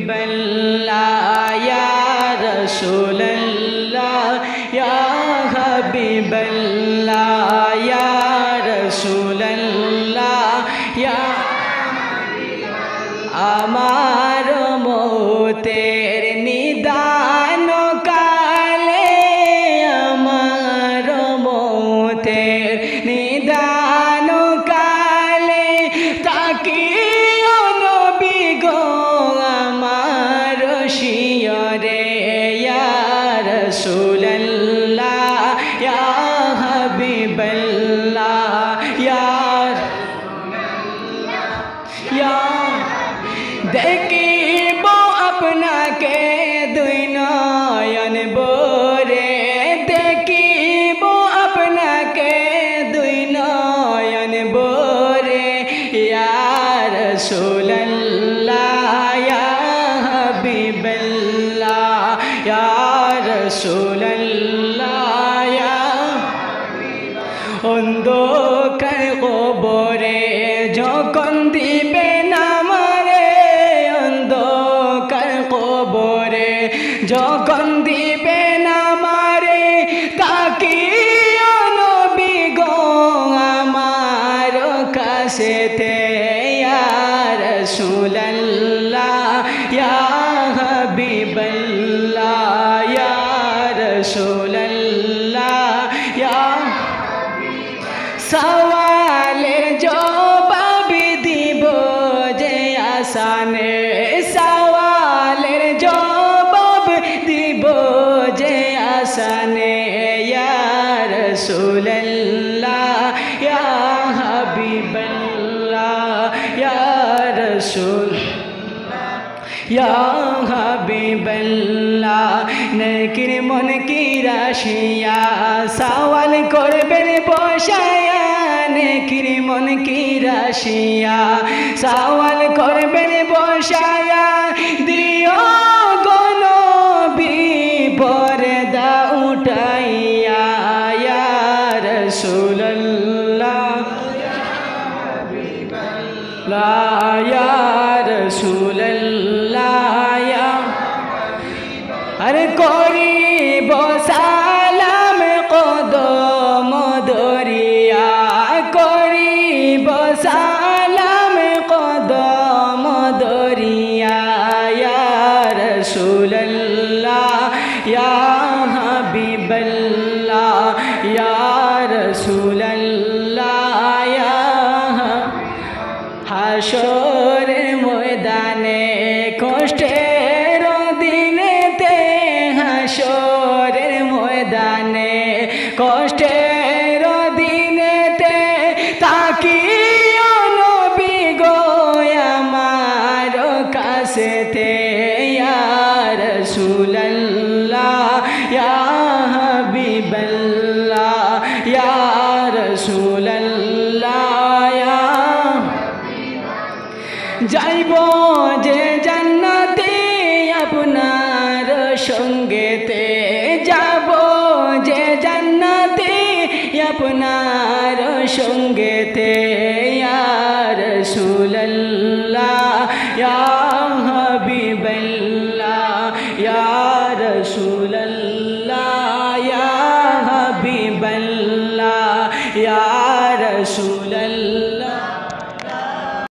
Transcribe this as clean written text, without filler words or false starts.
হাবিবাল্লাহ ইয়া রাসূলুল্লাহ ইয়া হাবিবাল্লাহ ইয়া রাসূলুল্লাহ ইয়া আমার মতের নিদান কালে আমার মতের নিদান কালে তাকিও নবী গো আমার শিয়রে ইয়া রাসূলুল্লাহ ইয়া হাবিবাল্লাহ ইয়া ইয়া দেখিব আপনাকে দুই নয়ন ভরে দেখিব আপনাকে দুই নয়ন ভরে ইয়া রাসূলুল্লাহ ইয়া হাবিবাল্লাহ ইয়া রাসূলুল্লাহ ইয়া অন্ধকার কবরে যখন দিবেন আমারে অন্ধকার কবরে যখন দিবেন আমারে তাকিও নবী গো আমার কাছেতে ইয়া রাসূলুল্লাহ ইয়া হাবিবাল্লাহ ইয়া রাসূলুল্লাহ ইয়া সওয়ালের জবাব দিব যে আসানে সওয়ালের জবাব দিব যে আসানে ইয়া রাসূলুল্লাহ ইয়া হাবিবাল্লাহ ইয়া রাসূল ইয়া হাবিবাল্লাহ নেকির মন কি রাশিয়া সওয়াল করবেন বসায়া নেকির মন কি রাশিয়া সওয়াল করবেন বসায়া দিও গো নবী পর্দা উঠাইয়া ইয়া রাসূলুল্লাহ ইয়া রাসূলুল্লাহ ইয়া আরে করিব সালাম কদম দরিয়া করিব সালাম কদম দরিয়া ইয়া রাসূলুল্লাহ ইয়া হাবিবাল্লাহ ইয়া রাসূলুল্লাহ ইয়া হাশরের ময়দানে কষ্টের দিনেতে হাশরের ময়দানে কষ্টের দিনেতে তাকিও নবী গো আমার কাছেতে ইয়া রাসূলুল্লাহ ইয়া হাবিবাল্লাহ ইয়া রাসূলুল্লাহ ইয়া যাইব যে জান্নাতে আপনার সঙ্গেতে যাব যে জান্নাতে আপনার